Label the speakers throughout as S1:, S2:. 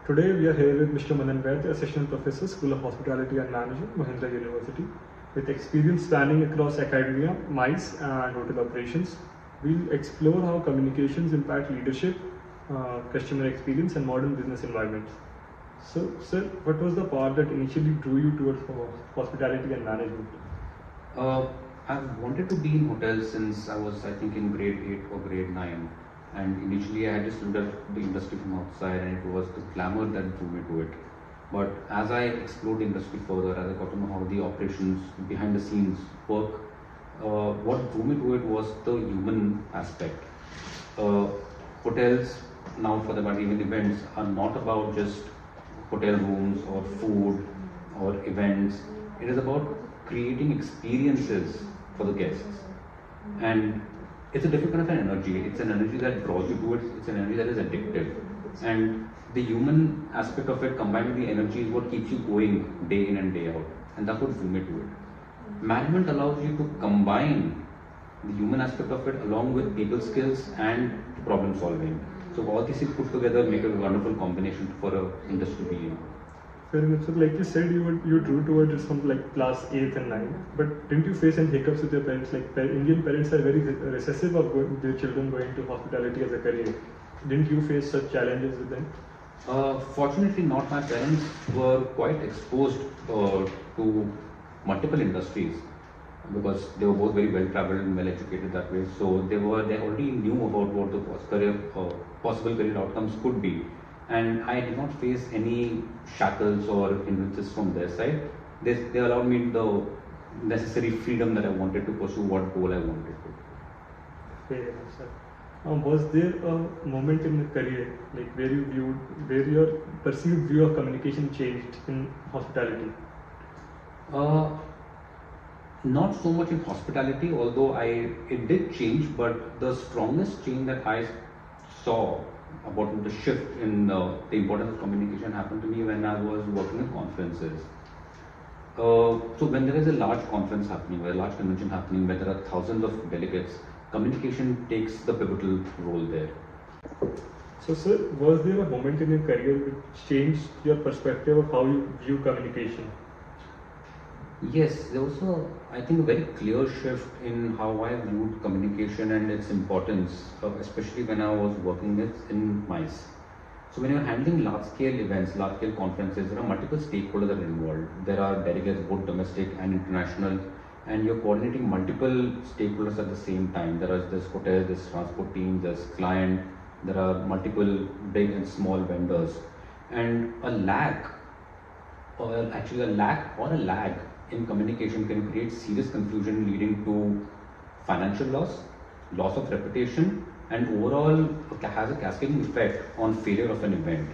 S1: Today we are here with Mr. Manan Vaidya, Assistant Professor, School of Hospitality and Management, Mahindra University. With experience spanning across academia, MICE and hotel operations, we'll explore how communications impact leadership, customer experience and modern business environments. So, sir, what was the part that initially drew you towards hospitality and management?
S2: I've wanted to be in hotels since I was, I think, in grade 8 or grade 9. And initially I had just looked at the industry from outside and it was the glamour that drew me to it. But as I explored the industry further, as I got to know how the operations behind the scenes work, what drew me to it was the human aspect. Hotels, now for the matter, even events, are not about just hotel rooms or food or events. It is about creating experiences for the guests. And it's a different kind of an energy. It's an energy that draws you to it. It's an energy that is addictive. And the human aspect of it combined with the energy is what keeps you going day in and day out. And that's what drew me to it. Management allows you to combine the human aspect of it along with people skills and problem solving. So all these things put together make a wonderful combination for an industry to be in.
S1: Fair enough. So like you said, you drew towards it from like class 8th and 9th. But didn't you face any hiccups with your parents? Like Indian parents are very recessive of their children going to hospitality as a career. Didn't you face such challenges with them?
S2: Fortunately not. My parents were quite exposed to multiple industries because they were both very well traveled and well educated that way. So they already knew about what the possible career outcomes could be. And I did not face any shackles or hindrances from their side. They allowed me the necessary freedom that I wanted to pursue what goal I wanted to.
S1: Fair enough, sir. Was there a moment in the career like where your perceived view of communication changed in hospitality?
S2: Not so much in hospitality, although it did change, but the strongest change that I saw about the shift in the importance of communication happened to me when I was working in conferences. So when there is a large conference happening, or a large convention happening, where there are thousands of delegates, communication takes the pivotal role there.
S1: So sir, was there a moment in your career which changed your perspective of how you view communication?
S2: Yes, there was I think, a very clear shift in how I viewed communication and its importance, especially when I was working in MICE. So when you're handling large-scale events, large-scale conferences, there are multiple stakeholders that are involved. There are delegates, both domestic and international, and you're coordinating multiple stakeholders at the same time. There's hotel, there's transport teams, there's client, there are multiple big and small vendors, and a lack or a lag in communication can create serious confusion leading to financial loss of reputation, and overall has a cascading effect on failure of an event.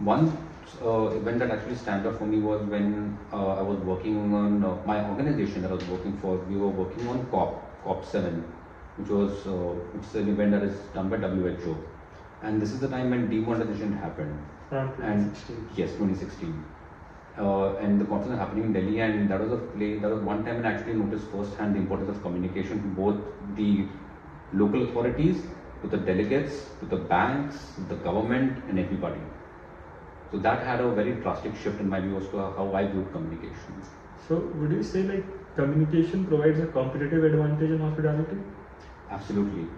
S2: One event that actually stands out for me was when I was working on my organization that I was working for. We were working on COP7, which is an event that is done by WHO, and this is the time when demonetization happened.
S1: And 2016.
S2: Yes, 2016. And the conference was happening in Delhi, and that was one time when I actually noticed firsthand the importance of communication to both the local authorities, to the delegates, to the banks, to the government, and everybody. So that had a very drastic shift in my view as to how I viewed communication.
S1: So would you say like communication provides a competitive advantage in hospitality?
S2: Absolutely.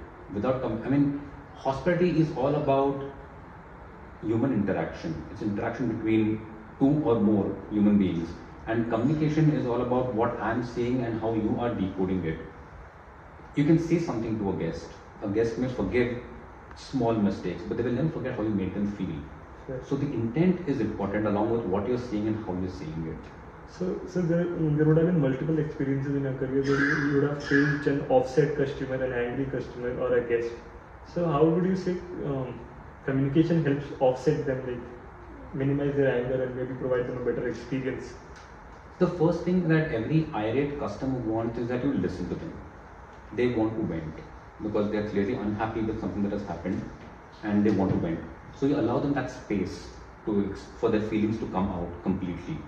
S2: Hospitality is all about human interaction. It's interaction between two or more human beings, and communication is all about what I'm saying and how you are decoding it. You can say something to a guest may forgive small mistakes, but they will never forget how you made them feel.
S1: Sure.
S2: So the intent is important along with what you're saying and how you're saying it.
S1: So there would have been multiple experiences in your career where you would have faced an offset customer, an angry customer or a guest. So how would you say communication helps offset them, like minimize their anger and maybe provide them a better experience?
S2: The first thing that every irate customer wants is that you listen to them. They want to vent because they are clearly unhappy with something that has happened and they want to vent. So you allow them that space for their feelings to come out completely.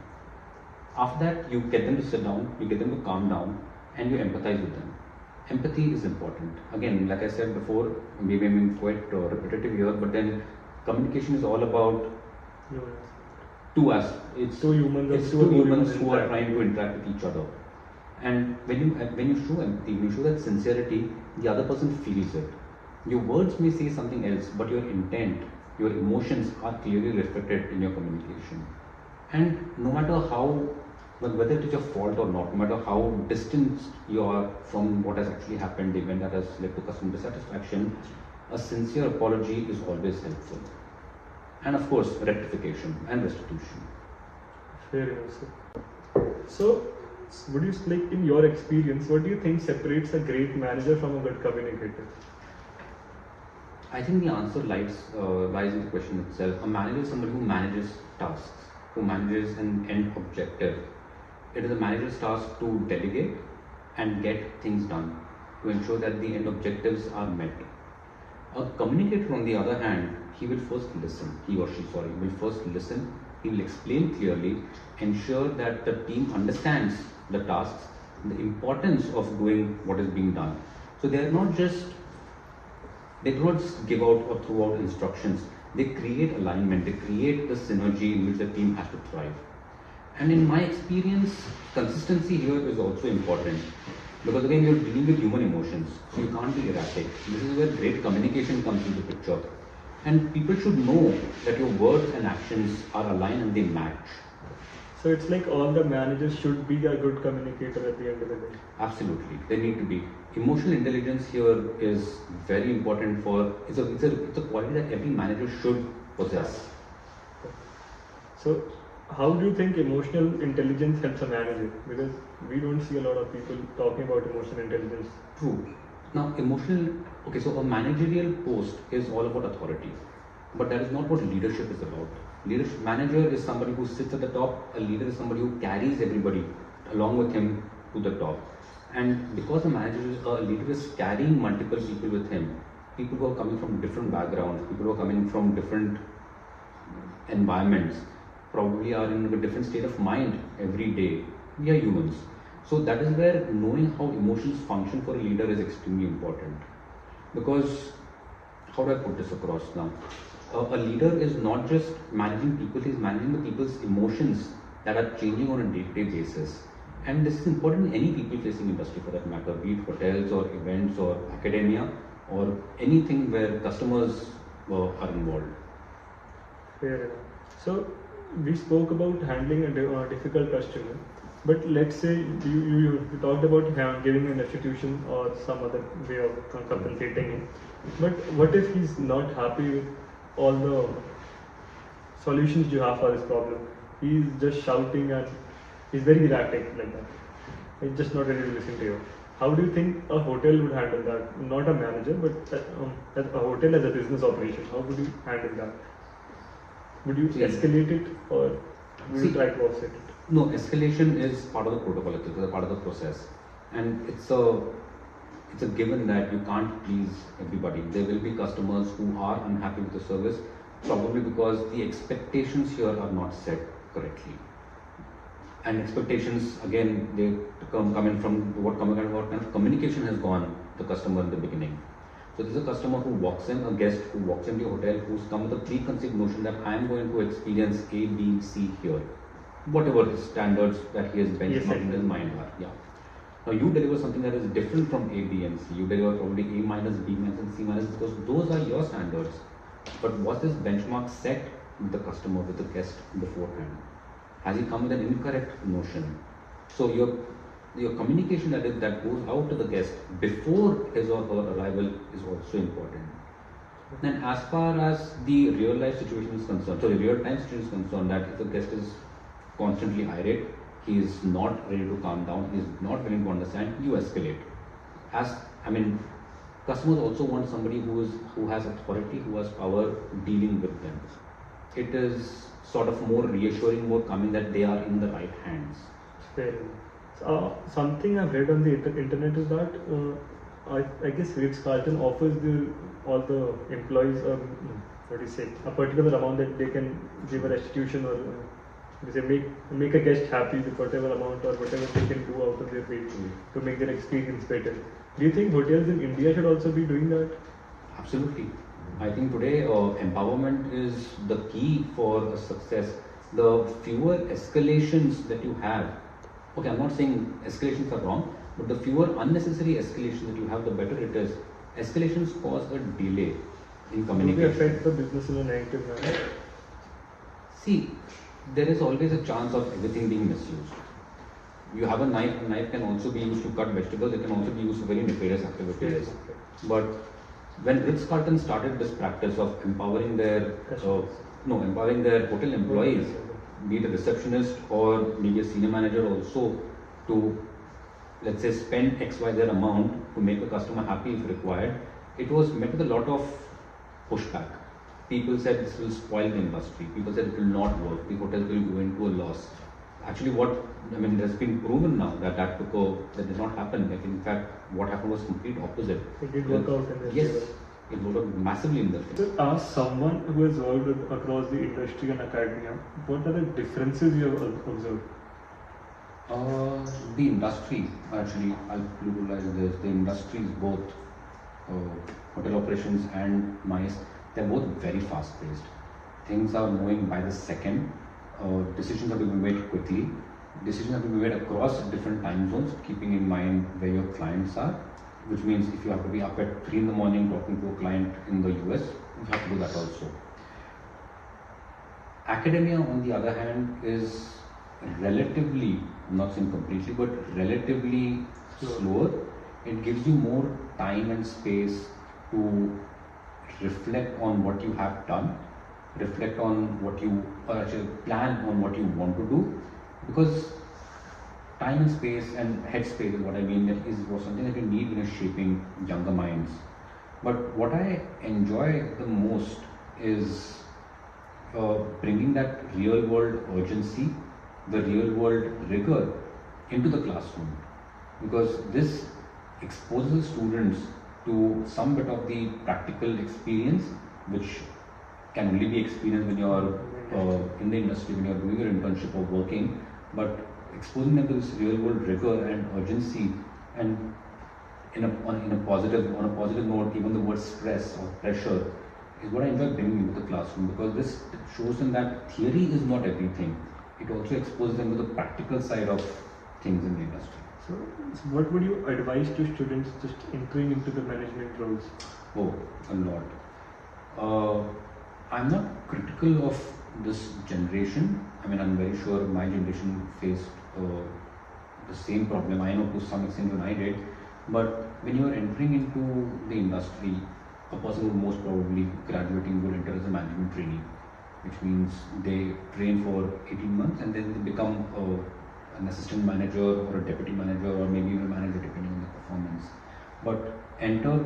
S2: After that, you get them to sit down, you get them to calm down, and you empathize with them. Empathy is important. Again, like I said before, maybe I'm quite repetitive here, but then communication is all about It's
S1: two humans,
S2: it's two humans who are trying to interact with each other. And when you show empathy, when you show that sincerity, the other person feels it. Your words may say something else, but your intent, your emotions are clearly reflected in your communication. And no matter how, well, whether it is your fault or not, no matter how distant you are from what has actually happened, the event that has led to customer dissatisfaction, a sincere apology is always helpful. And of course, rectification and restitution.
S1: Fair enough, sir. So, would you, like, in your experience, what do you think separates a great manager from a good communicator?
S2: I think the answer lies in the question itself. A manager is somebody who manages tasks, who manages an end objective. It is a manager's task to delegate and get things done, to ensure that the end objectives are met. A communicator, on the other hand, he will first listen. He or she, sorry, will first listen. He will explain clearly, ensure that the team understands the tasks, the importance of doing what is being done. So they do not just give out or throw out instructions. They create alignment. They create the synergy in which the team has to thrive. And in my experience, consistency here is also important, because again, you're dealing with human emotions, so you can't be erratic. This is where great communication comes into the picture. And people should know that your words and actions are aligned and they match.
S1: So it's like all the managers should be a good communicator at the end of the day.
S2: Absolutely, they need to be. Emotional intelligence here is very important it's a quality that every manager should possess.
S1: So how do you think emotional intelligence helps a manager? Because we don't see a lot of people talking about emotional intelligence.
S2: True. Now, so a managerial post is all about authority, but that is not what leadership is about. Manager is somebody who sits at the top. A leader is somebody who carries everybody along with him to the top. And because a leader is carrying multiple people with him, people who are coming from different backgrounds, people who are coming from different environments, probably are in a different state of mind every day. We are humans. So that is where knowing how emotions function for a leader is extremely important. Because, how do I put this across now? A leader is not just managing people, he is managing the people's emotions that are changing on a day-to-day basis. And this is important in any people-facing industry for that matter, be it hotels or events or academia or anything where customers are involved.
S1: Fair enough. So, we spoke about handling a difficult customer, but let's say you talked about giving an restitution or some other way of compensating him. But what if he's not happy with all the solutions you have for this problem? He's just shouting and he's very erratic like that. He's just not ready to listen to you. How do you think a hotel would handle that? Not a manager, but a hotel as a business operation. How would you handle that? Would you escalate it or would you try to offset it?
S2: No, escalation is part of the protocol, it's a part of the process. And it's a given that you can't please everybody. There will be customers who are unhappy with the service, probably because the expectations here are not set correctly. And expectations, again, they come in from what kind of communication has gone to the customer in the beginning. So there's a customer who walks in, a guest who walks into your hotel, who's come with a preconceived notion that I am going to experience A, B, C here. Whatever his standards that he has benchmarked in his mind are. Yeah. Now you deliver something that is different from A, B, and C. You deliver probably A minus, B minus, and C minus because those are your standards. But was this benchmark set with the customer, with the guest beforehand? Has he come with an incorrect notion? So your communication that goes out to the guest before his or her arrival is also important. Then as far as the real life situation is concerned, so the real time situation is concerned, that if the guest is constantly irate, he is not ready to calm down, he is not willing to understand, you escalate. Customers also want somebody who has authority, who has power dealing with them. It is sort of more reassuring, more calming that they are in the right hands.
S1: Fair. Something I've read on the internet is that I guess Ritz-Carlton offers all the employees a particular amount that they can give a restitution or make a guest happy with whatever amount or whatever they can do out of their way to make their experience better. Do you think hotels in India should also be doing that?
S2: Absolutely. I think today empowerment is the key for a success. The fewer escalations that you have, okay, I'm not saying escalations are wrong, but the fewer unnecessary escalations that you have, the better it is. Escalations cause a delay in
S1: Do they
S2: communication.
S1: affect the business in a negative manner?
S2: See, there is always a chance of everything being misused. You have a knife can also be used to cut vegetables, it can also be used for very nefarious activities.
S1: Yes.
S2: But when Ritz-Carlton started this practice of empowering their hotel employees, be it a receptionist or maybe a senior manager also, to let's say spend XYZ amount to make the customer happy if required, it was met with a lot of pushback. People said this will spoil the industry. People said it will not work. The hotels will go into a loss. Actually, it has been proven now that that did not happen. Like in fact, what happened was complete opposite.
S1: It did work out in their
S2: Yes,
S1: favor.
S2: it worked out massively in their favor.
S1: So, as someone who has worked across the industry and academia, what are the differences you have observed?
S2: The industry, actually, I'll pluralize this. The industries, both hotel operations and MICE, they're both very fast paced. Things are moving by the second. Decisions have to be made quickly. Decisions have to be made across different time zones, keeping in mind where your clients are, which means if you have to be up at 3 in the morning talking to a client in the US, you have to do that also. Academia, on the other hand, is relatively, I'm not saying completely, but relatively slower. It gives you more time and space to reflect on what you have done, reflect on what you, or actually plan on what you want to do, because time and space and headspace is what I mean, that is something that you need when you're shaping younger minds. But what I enjoy the most is bringing that real world urgency, the real world rigor into the classroom, because this exposes students to some bit of the practical experience, which can only be experienced when you're in the industry, when you're doing your internship or working, but exposing them to this real world rigor and urgency, and on a positive note, even the word stress or pressure is what I enjoy bringing into the classroom, because this shows them that theory is not everything. It also exposes them to the practical side of things in the industry.
S1: So what would you advise to students just entering into the management roles?
S2: Oh, a lot. I'm not critical of this generation. I'm very sure my generation faced the same problem. I know to some extent when I did. But when you are entering into the industry, a person would most probably graduating would enter as a management trainee, which means they train for 18 months and then they become an assistant manager or a deputy manager or maybe even a manager depending on the performance. But enter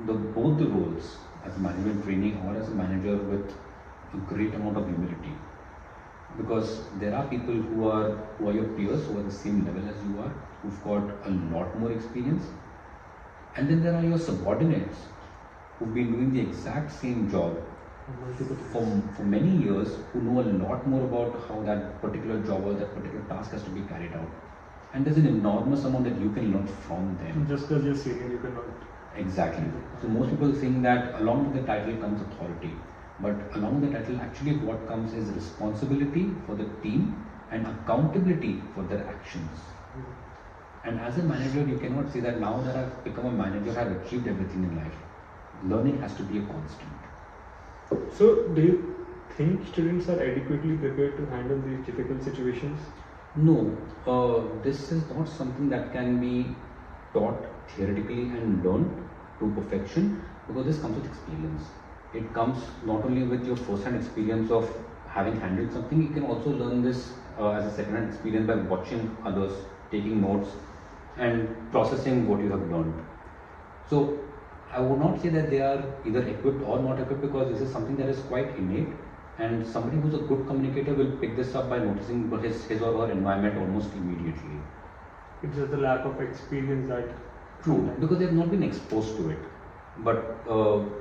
S2: both the roles as a management trainee or as a manager with a great amount of humility, because there are people who are your peers, who are the same level as you are, who've got a lot more experience, and then there are your subordinates who've been doing the exact same job for many years, who know a lot more about how that particular job or that particular task has to be carried out, and there's an enormous amount that you can learn from them.
S1: Just because you're senior, you cannot.
S2: Exactly. So most people think that along with the title comes authority, but along with the title, actually what comes is responsibility for the team and accountability for their actions. And as a manager, you cannot say that now that I've become a manager, I've achieved everything in life. Learning has to be a constant.
S1: So, do you think students are adequately prepared to handle these difficult situations?
S2: No, this is not something that can be taught theoretically and learned to perfection, because this comes with experience. It comes not only with your first-hand experience of having handled something, you can also learn this as a second-hand experience by watching others, taking notes, and processing what you have learned. So I would not say that they are either equipped or not equipped, because this is something that is quite innate, and somebody who's a good communicator will pick this up by noticing his or her environment almost immediately.
S1: It's just the lack of experience that.
S2: True, because they have not been exposed to it. But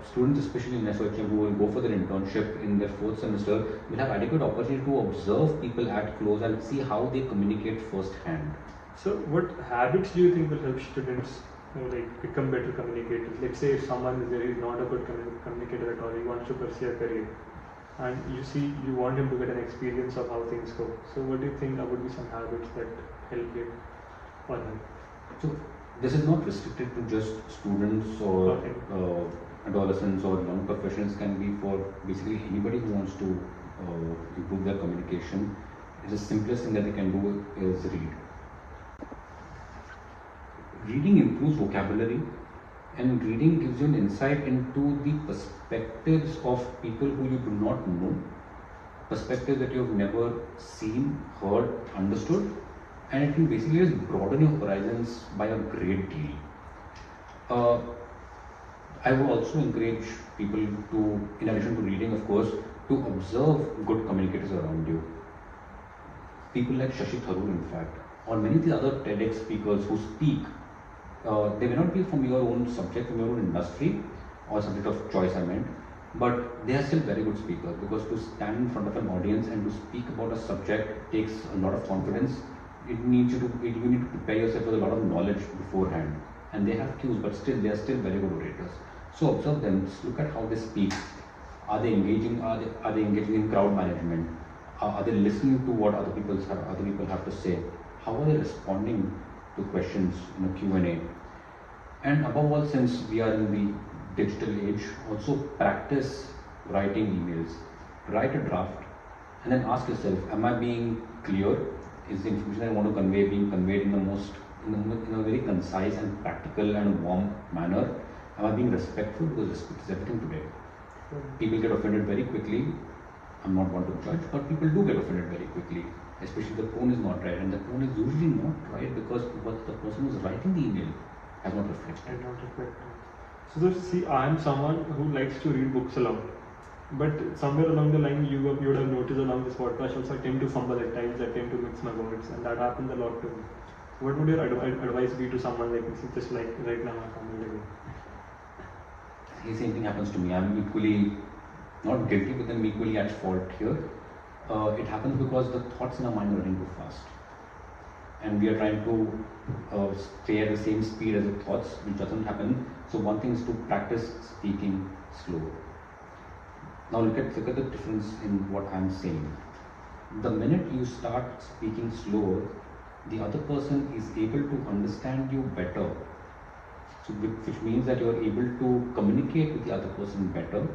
S2: students, especially in SOHM, who will go for their internship in their 4th semester, will have adequate opportunity to observe people at close and see how they communicate firsthand.
S1: So, what habits do you think will help students like become better communicators? Let's say if someone is very not a good communicator at all, he wants to pursue a career, and you want him to get an experience of how things go. So what do you think would be some habits that help him or her?
S2: So this is not restricted to just students or
S1: Okay.
S2: adolescents or young professionals. Can be for basically anybody who wants to improve their communication. The simplest thing that they can do is read. Reading improves vocabulary, and reading gives you an insight into the perspectives of people who you do not know, perspectives that you have never seen, heard, understood, and it can basically just broaden your horizons by a great deal. I would also encourage people to, in addition to reading, of course, to observe good communicators around you. People like Shashi Tharoor, in fact, or many of the other TEDx speakers who speak, they may not be from your own subject, from your own industry or subject of choice, I meant, but they are still very good speakers, because to stand in front of an audience and to speak about a subject takes a lot of confidence. You need to prepare yourself with a lot of knowledge beforehand, and they have cues, but still they are still very good orators. So observe them, just look at how they speak. Are they engaging? Are they engaging in crowd management? Are they listening to what other people have to say? How are they responding to questions in a Q&A? And above all, since we are in the digital age, also practice writing emails. Write a draft and then ask yourself, am I being clear? Is the information I want to convey being conveyed in a very concise and practical and warm manner? Am I being respectful? Because respect is everything today. People get offended very quickly. I'm not one to judge, but people do get offended very quickly, especially the tone is not right, and the tone is usually not right because what the person who's writing the email has not reflected.
S1: So see, I am someone who likes to read books a lot, but somewhere along the line you would have noticed along this podcast also I tend to fumble at times, I tend to mix my words, and that happens a lot to me. What would your advice be to someone like me, just like right now I fumbled again?
S2: The same thing happens to me. I'm equally not guilty, but I'm equally at fault here. It happens because the thoughts in our mind are running too fast, and we are trying to stay at the same speed as the thoughts, which doesn't happen. So one thing is to practice speaking slow. Now look at the difference in what I'm saying. The minute you start speaking slower, the other person is able to understand you better. So which means that you are able to communicate with the other person better,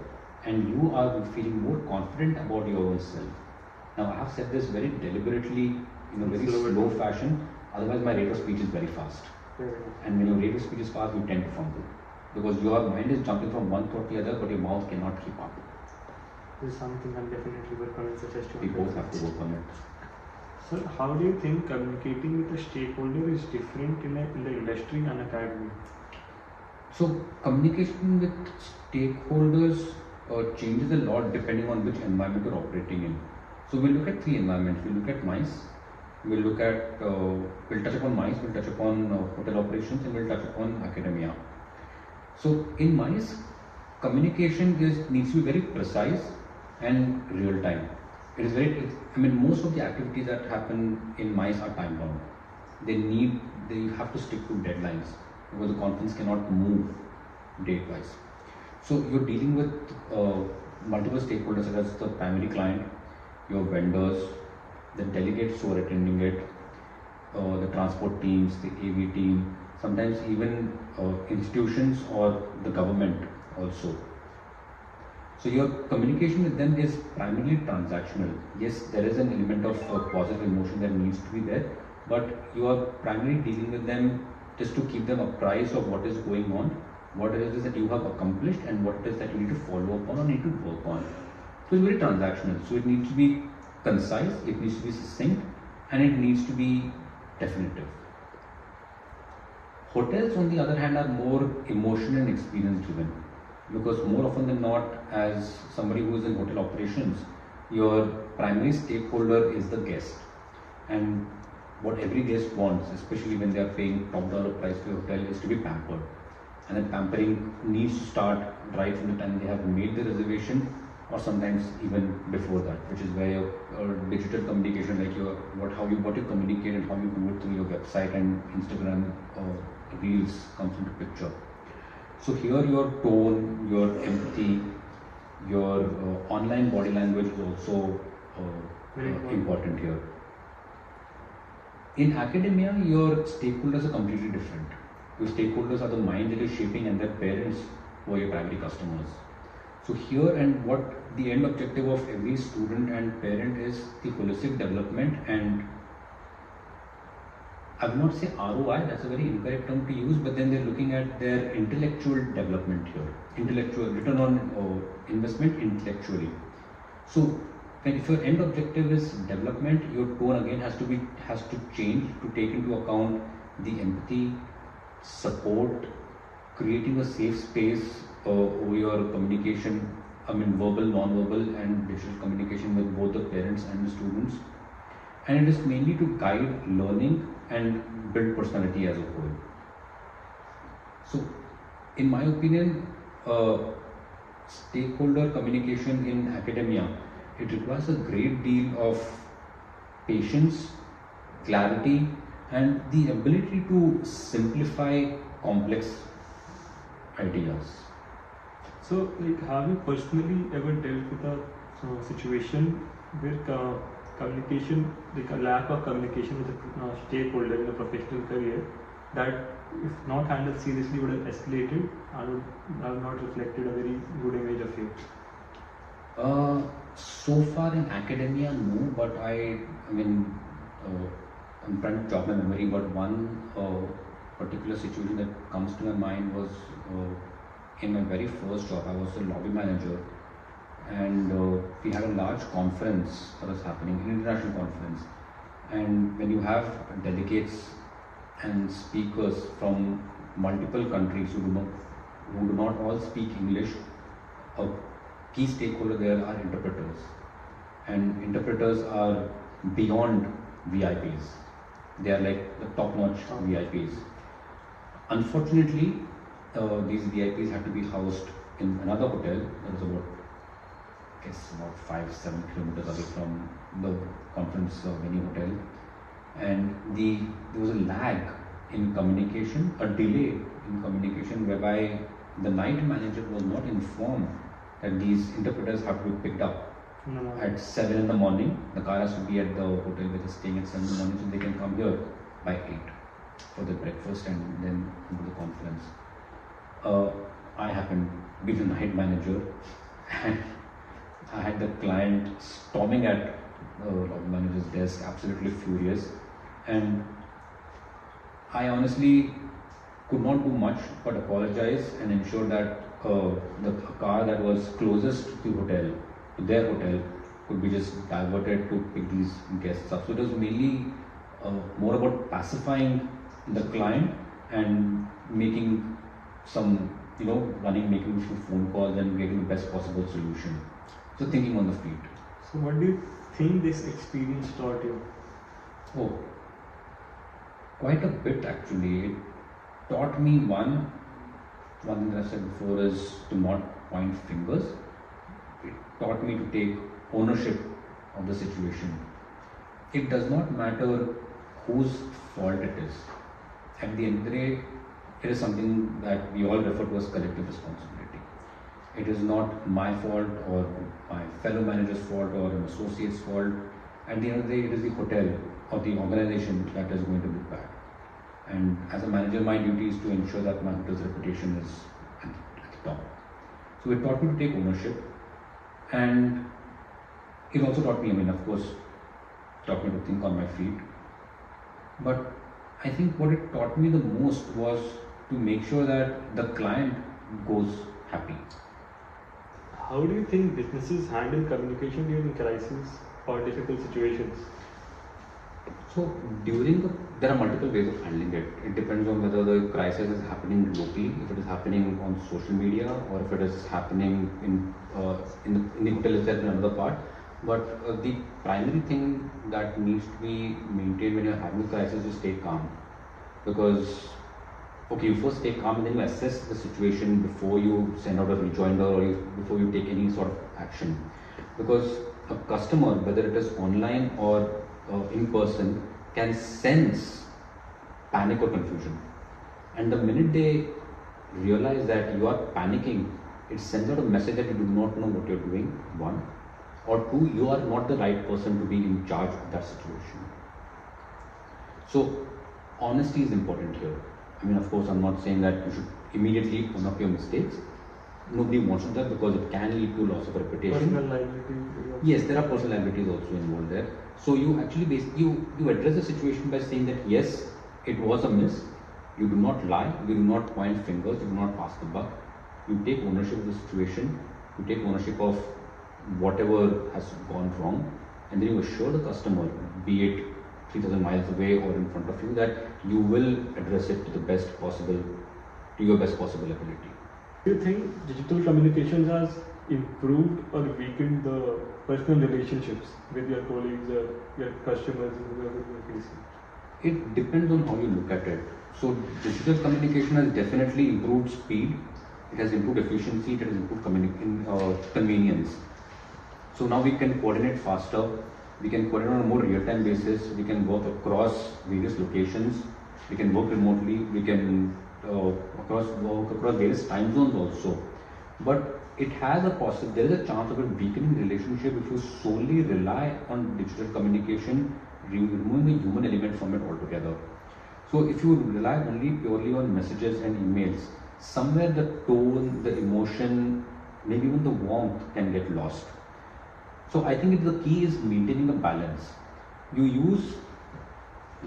S2: and you are feeling more confident about your own self. Now I have said this very deliberately in a very slow fashion, otherwise my rate of speech is very fast. And when your rate of speech is fast, you tend to fumble, because your mind is jumping from one thought to the other, but your mouth cannot keep up.
S1: This is something I'll definitely work on and suggest you.
S2: We both have to work on it.
S1: So how do you think communicating with a stakeholder is different in the industry and academy?
S2: So communication with stakeholders changes a lot depending on which environment you're operating in. So we'll look at three environments. We'll look at MICE, we'll touch upon MICE, we'll touch upon hotel operations, and we'll touch upon academia. So in MICE, communication needs to be very precise and real time. Most of the activities that happen in MICE are time bound. They have to stick to deadlines, because the conference cannot move date wise. So you're dealing with multiple stakeholders, such as the primary client, your vendors, the delegates who are attending it, the transport teams, the AV team, sometimes even institutions or the government also. So your communication with them is primarily transactional. Yes, there is an element of positive emotion that needs to be there, but you are primarily dealing with them just to keep them apprised of what is going on, what it is that you have accomplished, and what it is that you need to follow up on or need to work on. So it's very transactional. So it needs to be concise, it needs to be succinct, and it needs to be definitive. Hotels, on the other hand, are more emotional and experience driven, because more often than not, as somebody who is in hotel operations, your primary stakeholder is the guest, and what every guest wants, especially when they are paying top dollar price for your hotel, is to be pampered. And that pampering needs to start right from the time they have made the reservation, or sometimes even before that, which is where your digital communication, like what you communicate and how you do it through your website and Instagram reels comes into picture. So here your tone, your empathy, your online body language is also important here. In academia, your stakeholders are completely different. Your stakeholders are the mind that you're shaping and their parents who are your primary customers. So here, and what the end objective of every student and parent is the holistic development, and I will not say ROI, that's a very incorrect term to use, but then they're looking at their intellectual development here, intellectual return on investment intellectually. So if your end objective is development, your tone again has to change to take into account the empathy, support, creating a safe space over your communication, verbal, non-verbal and digital communication with both the parents and the students. And it is mainly to guide learning and build personality as a whole. So, in my opinion, stakeholder communication in academia, it requires a great deal of patience, clarity, and the ability to simplify complex ideas.
S1: So, have you personally ever dealt with a situation where communication, a lack of communication with a stakeholder in a professional career, that if not handled seriously would have escalated and would have not reflected a very good image of you?
S2: So far in academia, no, but I'm trying to jog my memory, but one particular situation that comes to my mind was in my very first job. I was a lobby manager, and we had a large conference that was happening, an international conference. And when you have delegates and speakers from multiple countries who do not all speak English, a key stakeholder there are interpreters, and interpreters are beyond VIPs. They are like the top-notch VIPs. Unfortunately, these VIPs had to be housed in another hotel that was about 5-7 kilometers away from the conference venue hotel, and there was a lag in communication, a delay in communication, whereby the night manager was not informed that these interpreters have to be picked up at 7 in the morning. The car has to be at the hotel where they're staying at 7 in the morning, so they can come here by 8 for the breakfast and then go to the conference. I happened to be the night manager, and I had the client storming at the lobby manager's desk, absolutely furious, and I honestly could not do much but apologize and ensure that the car that was closest to their hotel, could be just diverted to pick these guests up. So it was mainly more about pacifying the client and making making a few phone calls and getting the best possible solution. So thinking on the feet.
S1: So what do you think this experience taught you?
S2: Oh, quite a bit actually. It taught me one thing that I said before is to not point fingers. It taught me to take ownership of the situation. It does not matter whose fault it is. At the end of the day, it is something that we all refer to as collective responsibility. It is not my fault or my fellow manager's fault or an associate's fault. At the end of the day, it is the hotel or the organization that is going to look bad. And as a manager, my duty is to ensure that my hotel's reputation is at the top. So it taught me to take ownership, and it also taught me, of course, taught me to think on my feet. But I think what it taught me the most was to make sure that the client goes happy.
S1: How do you think businesses handle communication during crisis or difficult situations?
S2: So there are multiple ways of handling it. It depends on whether the crisis is happening locally, if it is happening on social media, or if it is happening in the hotel itself in another part. But the primary thing that needs to be maintained when you're having a crisis is stay calm. Because you first stay calm and then you assess the situation before you send out a rejoinder or before you take any sort of action. Because a customer, whether it is online or in person, can sense panic or confusion. And the minute they realize that you are panicking, it sends out a message that you do not know what you're doing, one, or two, you are not the right person to be in charge of that situation. So honesty is important here. I mean, of course, I'm not saying that you should immediately own up your mistakes. Nobody wants to do that because it can lead to loss of reputation.
S1: Personal liability.
S2: Yes, there are personal liabilities also involved there. So you actually you address the situation by saying that yes, it was a miss. You do not lie. You do not point fingers. You do not pass the buck. You take ownership of the situation. You take ownership of whatever has gone wrong, and then you assure the customer, be it 3,000 miles away or in front of you, that you will address it to your best possible ability.
S1: Do you think digital communications has improved or weakened the personal relationships with your colleagues or your customers whoever you're facing?
S2: It depends on how you look at it. So digital communication has definitely improved speed, it has improved efficiency, it has improved convenience. So now we can coordinate faster, we can coordinate on a more real-time basis, we can work across various locations, we can work remotely, we can work across various time zones also. But it has there is a chance of a weakening relationship if you solely rely on digital communication, removing the human element from it altogether. So if you rely only purely on messages and emails, somewhere the tone, the emotion, maybe even the warmth can get lost. So I think the key is maintaining a balance. You use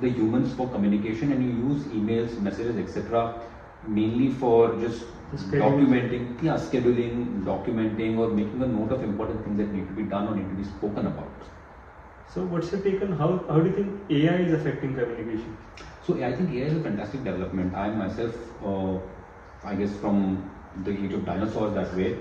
S2: the humans for communication and you use emails, messages, etc. mainly for just documenting, scheduling, documenting, or making a note of important things that need to be done or need to be spoken about.
S1: So what's your take on how do you think AI is affecting communication?
S2: So I think AI is a fantastic development. I myself, I guess from the age of dinosaurs that way,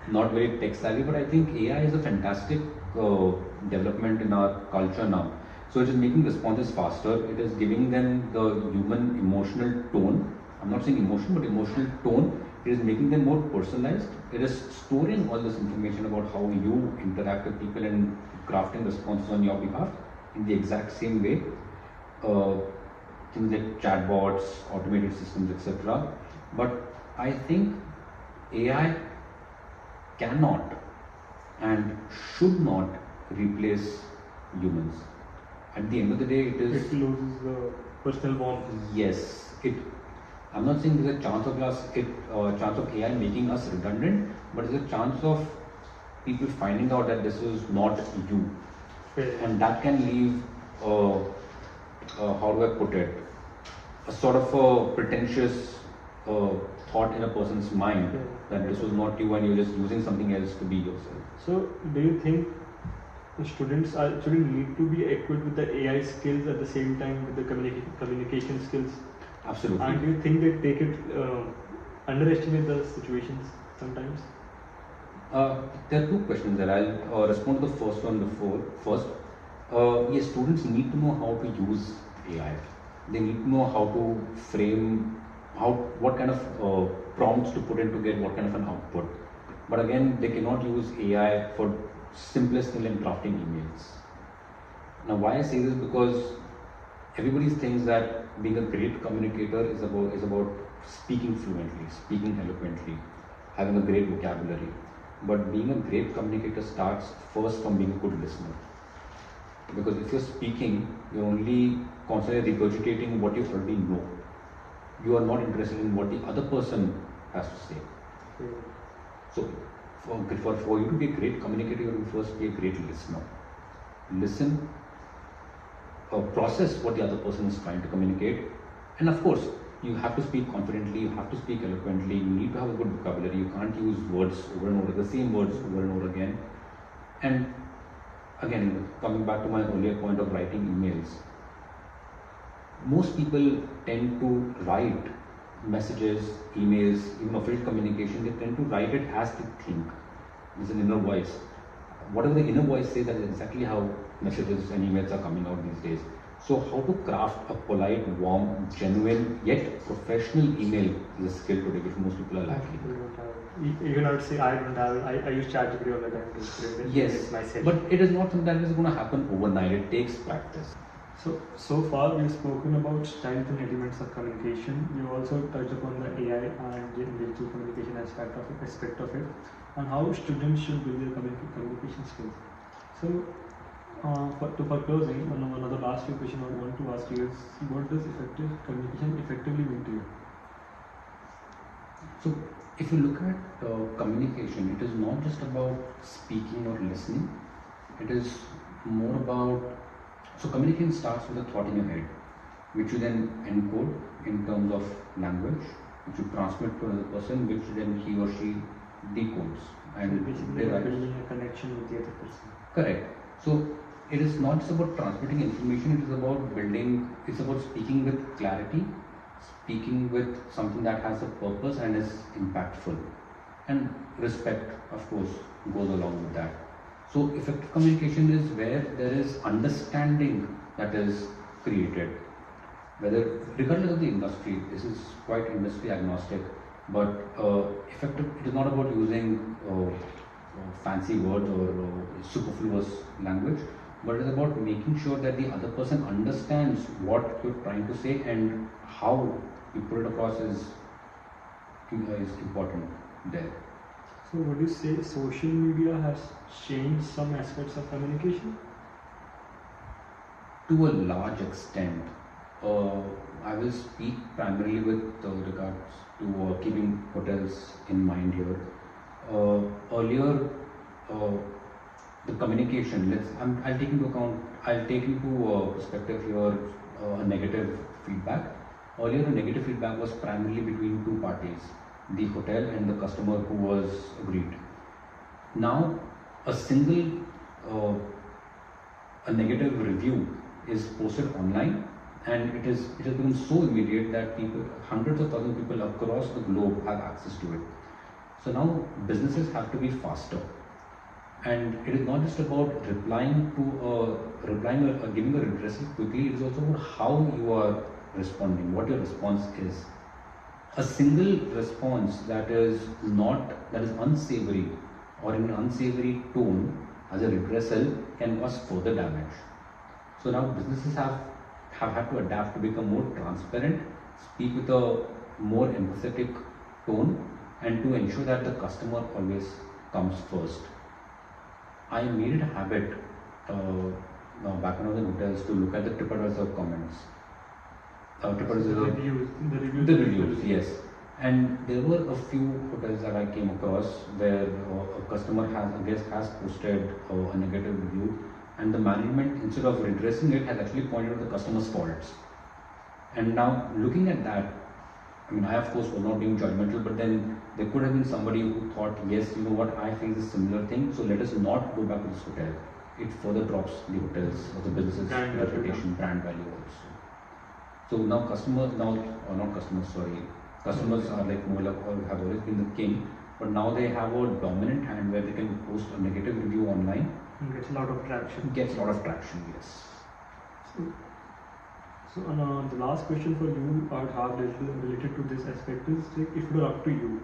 S2: not very tech savvy, but I think AI is a fantastic development in our culture now. So it is making responses faster. It is giving them the human emotional tone. I'm not saying emotion, but emotional tone. It is making them more personalized. It is storing all this information about how you interact with people and crafting responses on your behalf in the exact same way. Things like chatbots, automated systems, etc. But I think AI cannot and should not replace humans. At the end of the day, it
S1: loses the personal warmth.
S2: Yes, I'm not saying there's a chance of AI making us redundant, but there's a chance of people finding out that this is not you, and that can leave, how do I put it, a sort of a pretentious thought in a person's mind that this was not you and you're just using something else to be yourself.
S1: So, do you think students actually need to be equipped with the AI skills at the same time with the communication skills?
S2: Absolutely.
S1: And do you think that they could underestimate the situations sometimes?
S2: There are two questions there. I'll respond to the first one first. Yes, students need to know how to use AI. They need to know how to frame, what kind of prompts to put in to get what kind of an output. But again, they cannot use AI for simplest thing like drafting emails. Now, why I say this, because everybody thinks that being a great communicator is about speaking fluently, speaking eloquently, having a great vocabulary. But being a great communicator starts first from being a good listener. Because if you're speaking, you're only constantly regurgitating what you already know. You are not interested in what the other person has to say. So, for you to be a great communicator, you have to first be a great listener. Listen, process what the other person is trying to communicate, and of course, you have to speak confidently, you have to speak eloquently, you need to have a good vocabulary, you can't use words over and over, the same words over and over again. And again, coming back to my earlier point of writing emails, most people tend to write messages, emails, even official communication, they tend to write it as they think. There's an inner voice. Whatever the inner voice says, that is exactly how messages and emails are coming out these days. So how to craft a polite, warm, genuine, yet professional email is a skill today which most people are lacking.
S1: Even I would say I don't have it. I use ChatGPT all the time to create
S2: yes,
S1: myself.
S2: But it is not something that is going to happen overnight. It takes practice.
S1: So far we've spoken about strengths and elements of communication. You also touched upon the AI and the digital communication aspect of it, and how students should build their communication skills. So, for closing, one of the last few questions I want to ask you is, what does effective communication effectively mean to you?
S2: So, if you look at communication, it is not just about speaking or listening. It is more about, so communication starts with a thought in your head, which you then encode in terms of language, which you transmit to another person, which then he or she decodes and
S1: basically building a connection with the other person.
S2: Correct. So it is not just about transmitting information, it is about building, it's about speaking with clarity, speaking with something that has a purpose and is impactful. And respect, of course, goes along with that. So effective communication is where there is understanding that is created. Whether, regardless of the industry, this is quite industry agnostic, but effective, it is not about using fancy words or superfluous language, but it is about making sure that the other person understands what you're trying to say and how you put it across is important there.
S1: So would you say social media has changed some aspects of communication?
S2: To a large extent. I will speak primarily with regards to keeping hotels in mind here. Earlier, the communication, I'll take into perspective here a negative feedback. Earlier, the negative feedback was primarily between two parties, the hotel and the customer who was aggrieved. Now, a negative review is posted online, and it has become so immediate that hundreds of thousands of people across the globe have access to it. So now businesses have to be faster, and it is not just about replying or giving a redressal quickly. It is also about how you are responding, what your response is. A single response that is unsavory or in an unsavory tone as a redressal can cause further damage. So now businesses have had to adapt to become more transparent, speak with a more empathetic tone, and to ensure that the customer always comes first. I made it a habit back when I was in hotels to look at the TripAdvisor comments.
S1: The reviews,
S2: yes. And there were a few hotels that I came across where a guest has posted a negative review, and the management, instead of redressing it, has actually pointed out the customer's faults. And now looking at that, I mean, I of course was not being judgmental, but then there could have been somebody who thought, yes, you know what, I face a similar thing, so let us not go back to this hotel. It further drops the hotels or the business's reputation, brand value also. So now customers are like more like, or have always been the king, but now they have a dominant hand where they can post a negative review online.
S1: And gets a lot of traction.
S2: Yes.
S1: So the last question for you, I would have related to this aspect is, like, if it were up to you,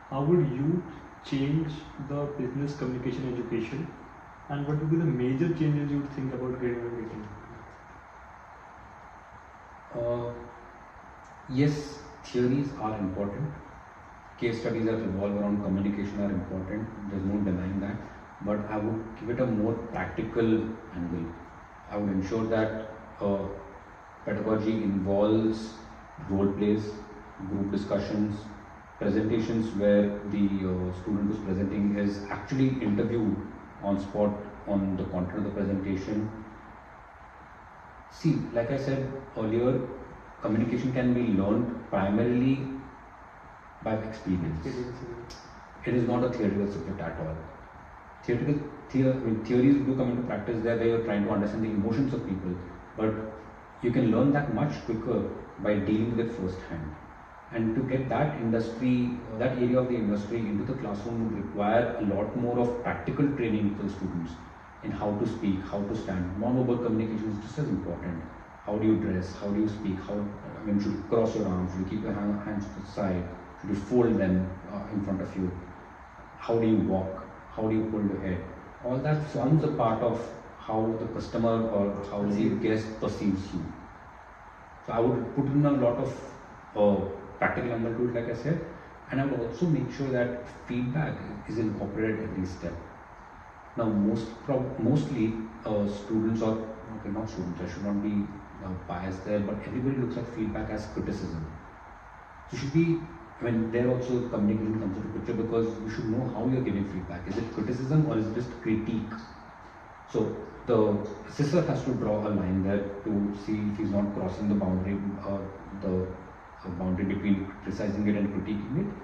S1: how would you change the business communication education, and what would be the major changes you would think about getting?
S2: Yes, theories are important. Case studies that revolve around communication are important. There's no denying that. But I would give it a more practical angle. I would ensure that pedagogy involves role plays, group discussions, presentations where the student who's presenting is actually interviewed on spot on the content of the presentation. See, like I said earlier, communication can be learned primarily by experience. It is not a theoretical subject at all. Theories do come into practice there where you're trying to understand the emotions of people, but you can learn that much quicker by dealing with it firsthand. And to get that area of the industry into the classroom would require a lot more of practical training for the students in how to speak, how to stand. Non-verbal communication is just as important. How do you dress? How do you speak? Should you cross your arms? Should you keep your hands to the side? Should you fold them in front of you? How do you walk? How do you hold your head? All that forms a part of how the customer or how the guest perceives you. So I would put in a lot of practical angle to it, like I said, and I would also make sure that feedback is incorporated every step. Now, mostly students, or okay, not students, I should not be biased there, but everybody looks at feedback as criticism. So should be, I mean, there also communication comes into picture, because you should know how you're giving feedback. Is it criticism or is it just critique? So the assessor has to draw a line there to see if he's not crossing the boundary, the boundary between criticizing it and critiquing it.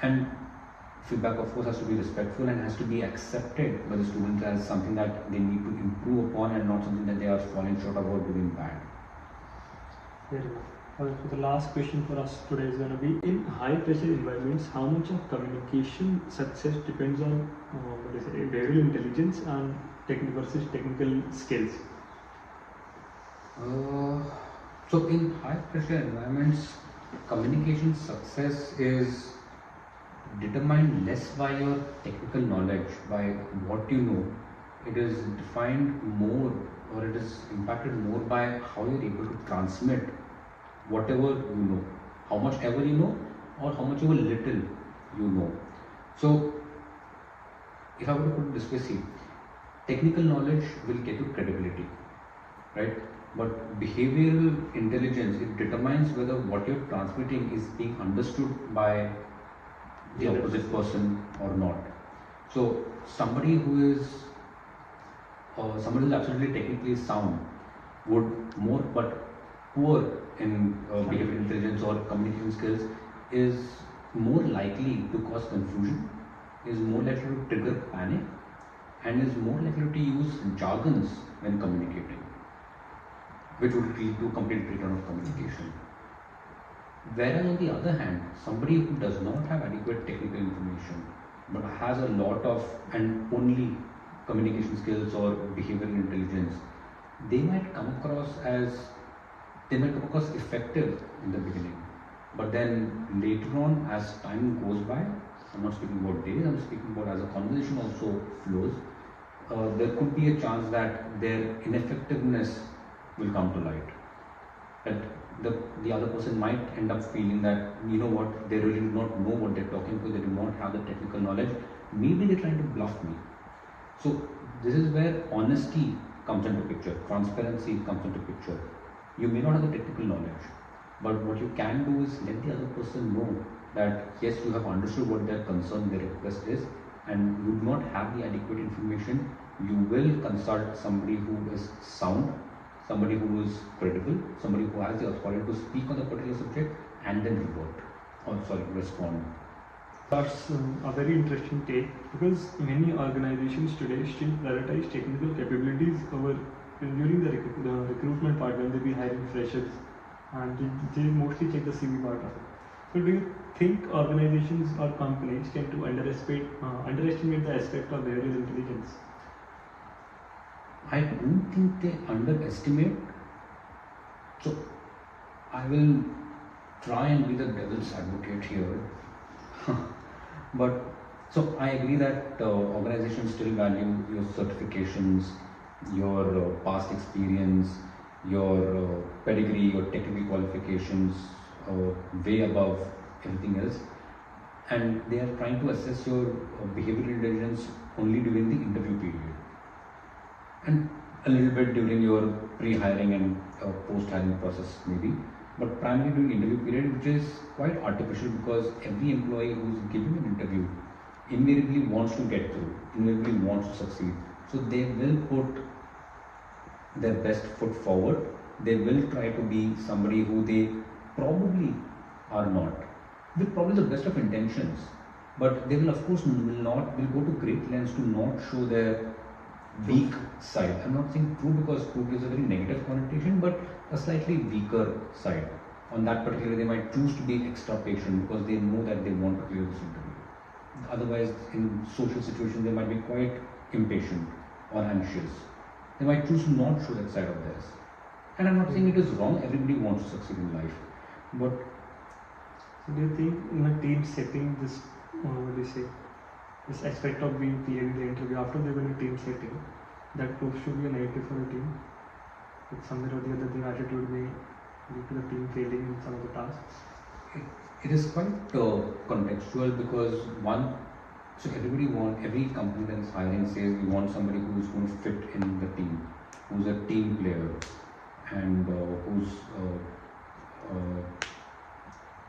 S2: And feedback, of course, has to be respectful and has to be accepted by the students as something that they need to improve upon, and not something that they are falling short of or doing bad.
S1: Very well. So the last question for us today is going to be, in high pressure environments, how much of communication success depends on behavioral intelligence and versus technical skills?
S2: So in high pressure environments, communication success is determined less by your technical knowledge, by what you know. It is defined more, or it is impacted more by how you're able to transmit whatever you know, how much ever you know, or how much ever little you know. So if I were to put it this way, see, technical knowledge will get you credibility, right? But behavioral intelligence, it determines whether what you're transmitting is being understood by the opposite person or not. So somebody who is absolutely technically sound would more, but poor in behavioral intelligence or communication skills, is more likely to cause confusion, is more likely to trigger panic, and is more likely to use jargons when communicating, which would lead to complete breakdown of communication. Whereas on the other hand, somebody who does not have adequate technical information but has a lot of and only communication skills or behavioral intelligence, they might come across effective in the beginning, but then later on, as time goes by, I'm not speaking about days, I'm speaking about as a conversation also flows, there could be a chance that their ineffectiveness will come to light. That the other person might end up feeling that, you know what, they really do not know what they're talking about, they do not have the technical knowledge, maybe they're trying to bluff me. So this is where honesty comes into picture, transparency comes into picture. You may not have the technical knowledge, but what you can do is let the other person know that yes, you have understood what their concern, their request is, and you do not have the adequate information. You will consult somebody who is sound, somebody who is credible, somebody who has the authority to speak on the particular subject, and then respond.
S1: That's a very interesting take, because many organizations today still prioritize technical capabilities over during the recruitment part when they be hiring freshers, and they mostly check the CV part of it. So do you think organizations or companies tend to underestimate the aspect of behavioral intelligence?
S2: I don't think they underestimate. So I will try and be the devil's advocate here. But so I agree that organizations still value your certifications, your past experience, your pedigree, your technical qualifications way above everything else, and they are trying to assess your behavioral intelligence only during the interview period, and a little bit during your pre-hiring and post-hiring process maybe, but primarily during interview period, which is quite artificial, because every employee who's giving an interview invariably wants to get through, invariably wants to succeed. So they will put their best foot forward. They will try to be somebody who they probably are not, with probably the best of intentions, but they will of course will go to great lengths to not show their weak side. I'm not saying true, because true gives a very negative connotation, but a slightly weaker side. On that particular, they might choose to be extra patient because they know that they want to clear this interview. Otherwise, in social situations, they might be quite impatient or anxious. They might choose to not show that side of theirs. And I'm not saying it is wrong, everybody wants to succeed in life. But
S1: so do you think in a team setting, this this aspect of being clear in the interview after they're in a team setting, that proves to be a negative for the team. But somewhere or the other, their attitude may lead to the team failing in some of the tasks.
S2: It is quite contextual because every company that is hiring says we want somebody who is going to fit in the team, who's a team player, and who's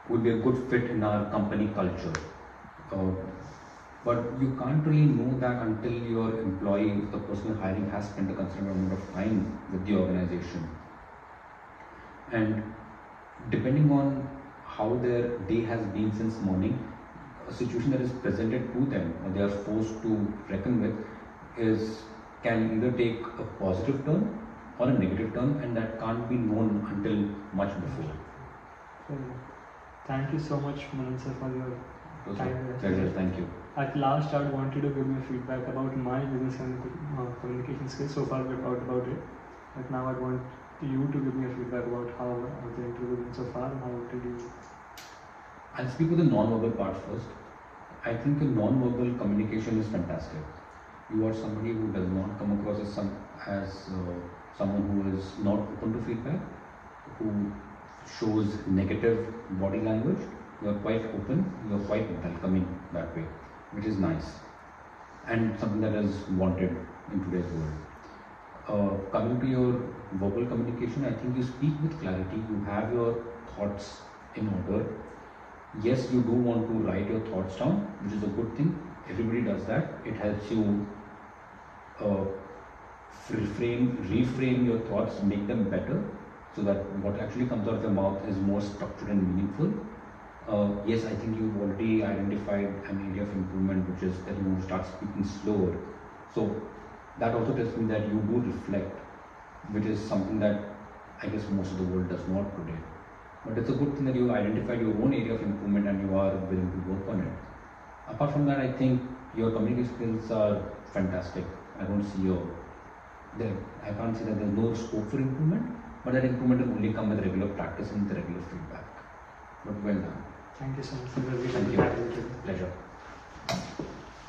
S2: would be a good fit in our company culture. But you can't really know that until your employee, the person you're hiring, has spent a considerable amount of time with the organization. And depending on how their day has been since morning, a situation that is presented to them or they are forced to reckon with can either take a positive turn or a negative turn, and that can't be known until much before.
S1: Thank you so much, Manan sir, for your time.
S2: Pleasure, thank you.
S1: At last, I want you to give me feedback about my business and communication skills. So far, we've talked about it. But now I want you to give me a feedback about how the interview went so far and how did you...
S2: I'll speak with the non-verbal part first. I think the non-verbal communication is fantastic. You are somebody who does not come across as someone who is not open to feedback, who shows negative body language. You are quite open, you are quite welcoming that way, which is nice and something that is wanted in today's world. Coming to your verbal communication, I think you speak with clarity, you have your thoughts in order. Yes, you do want to write your thoughts down, which is a good thing. Everybody does that. It helps you reframe your thoughts, make them better, so that what actually comes out of your mouth is more structured and meaningful. Yes, I think you've already identified an area of improvement, which is that you start speaking slower. So that also tells me that you do reflect, which is something that I guess most of the world does not today. But it's a good thing that you identified your own area of improvement and you are willing to work on it. Apart from that, I think your communication skills are fantastic. I can't see that there's no scope for improvement, but that improvement will only come with regular practice and with regular feedback. But well done.
S1: Thank you so much.
S2: Thank you. Pleasure.